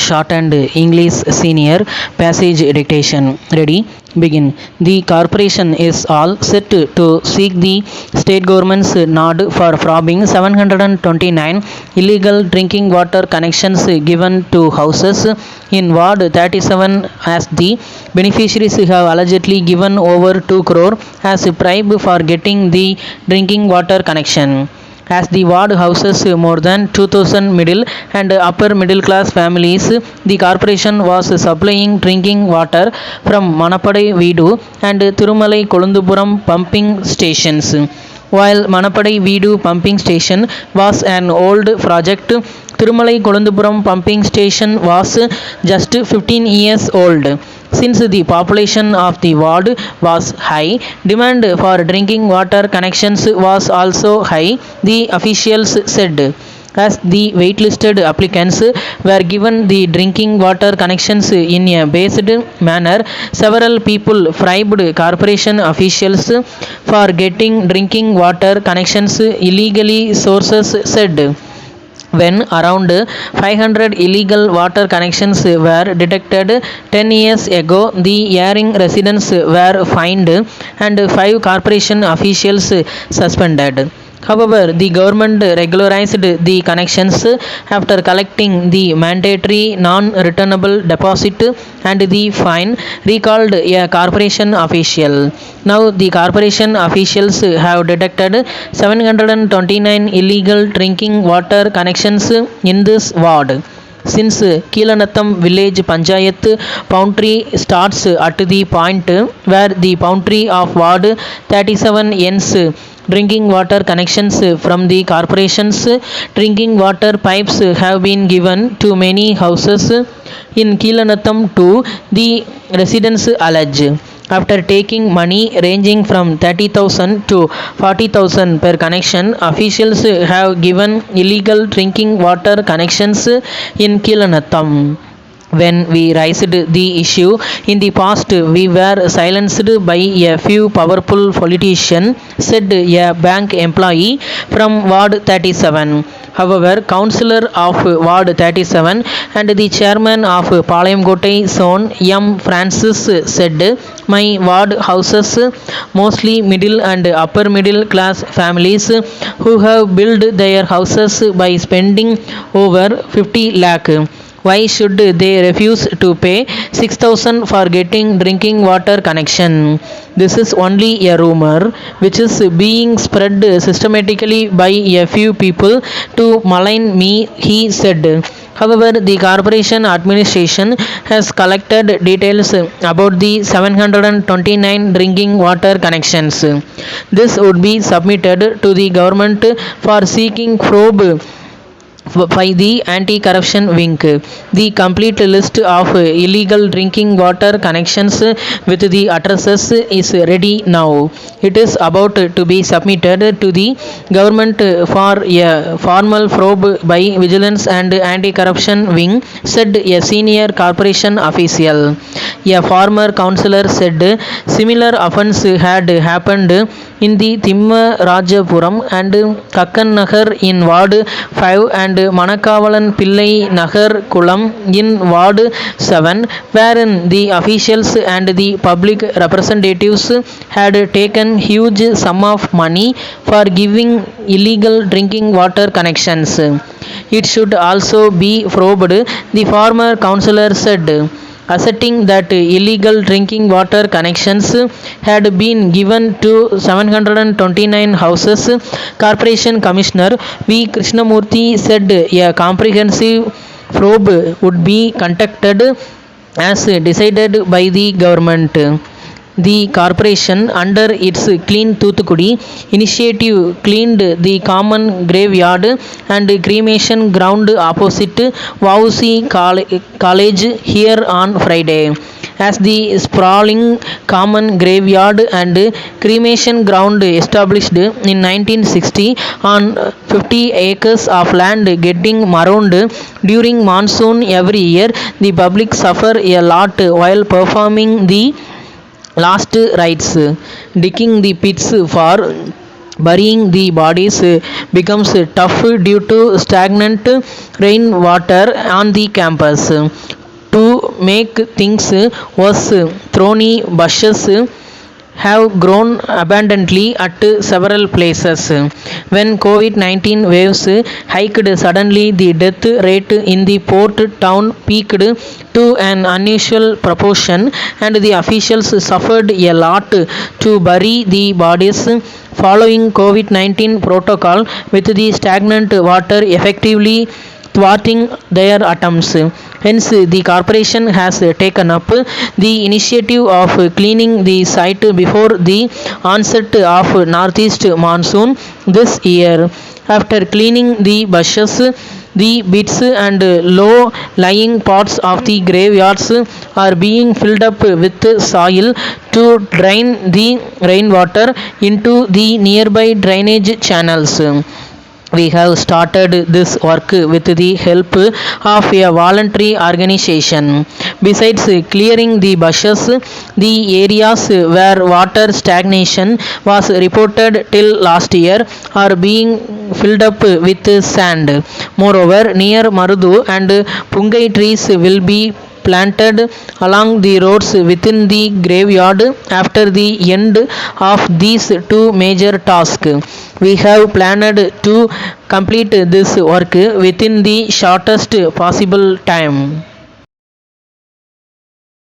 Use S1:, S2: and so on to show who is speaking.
S1: Shorthand English Senior Passage Dictation. Ready? Begin. The corporation is all set to seek the state government's nod for probing 729 illegal drinking water connections given to houses in Ward 37, as the beneficiaries have allegedly given over 2 crore as a bribe for getting the drinking water connection. As the ward houses more than 2000 middle and upper middle class families, the corporation was supplying drinking water from Manapadai Veedu and Thirumalai Kolundupuram pumping stations. While Manapadai Veedu pumping station was an old project, Thirumalai Kolundupuram pumping station was just 15 years old. Since the population of the ward was high, demand for drinking water connections was also high, the officials said. As the waitlisted applicants were given the drinking water connections in a based manner, several people bribed corporation officials for getting drinking water connections illegally, sources said. When around 500 illegal water connections were detected 10 years ago, the erring residents were fined and 5 corporation officials suspended. However, the government regularized the connections after collecting the mandatory non-returnable deposit and the fine, recalled a corporation official. Now, the corporation officials have detected 729 illegal drinking water connections in this ward. Since Keelanatham village Panchayat boundary starts at the point where the boundary of Ward 37 ends, drinking water connections from the corporation's drinking water pipes have been given to many houses in Keelanatham too, the residents allege. After taking money ranging from 30,000 to 40,000 per connection, officials have given illegal drinking water connections in Keelanatham. When we raised the issue in the past, we were silenced by a few powerful politicians, said a bank employee from Ward 37. However, councillor of Ward 37 and the chairman of Palayamkottai zone, M. Francis, said, "My ward houses mostly middle and upper middle class families who have built their houses by spending over 50 lakh. Why should they refuse to pay 6,000 for getting drinking water connection? This is only a rumor which is being spread systematically by a few people to malign me," he said. However, the corporation administration has collected details about the 729 drinking water connections. This would be submitted to the government for seeking probe by the anti-corruption wing. The complete list of illegal drinking water connections with the addresses is ready now. It is about to be submitted to the government for a formal probe by Vigilance and Anti-Corruption Wing, said a senior corporation official. A former councillor said similar offence had happened in the Thimmarajapuram and Kakkan Nagar in Ward 5 and Manakavalan Pillai Nagar Kulam in Ward 7, wherein the officials and the public representatives had taken huge sum of money for giving illegal drinking water connections. It should also be probed, the former councillor said, asserting that illegal drinking water connections had been given to 729 houses. Corporation Commissioner V. Krishnamurthy said a comprehensive probe would be conducted as decided by the government. The corporation, under its Clean Thoothukudi initiative, cleaned the common graveyard and cremation ground opposite Vausi College here on Friday. As the sprawling common graveyard and cremation ground established in 1960 on 50 acres of land getting marooned during monsoon every year, the public suffer a lot while performing the last rites, digging the pits for Burying the bodies becomes tough due to stagnant rainwater on the campus. To make things worse, thorny bushes have grown abundantly at several places. When COVID-19 waves hiked suddenly, the death rate in the port town peaked to an unusual proportion, and the officials suffered a lot to bury the bodies following COVID-19 protocol, with the stagnant water effectively thwarting their attempts. Hence, the corporation has taken up the initiative of cleaning the site before the onset of northeast monsoon this year. After cleaning the bushes, the pits and low lying parts of the graveyards are being filled up with soil to drain the rainwater into the nearby drainage channels. We have started this work with the help of a voluntary organization. Besides clearing the bushes, the areas where water stagnation was reported till last year are being filled up with sand. Moreover, near Marudu and Pungai trees will be planted along the roads within the graveyard after the end of these two major tasks. We have planned to complete this work within the shortest possible time.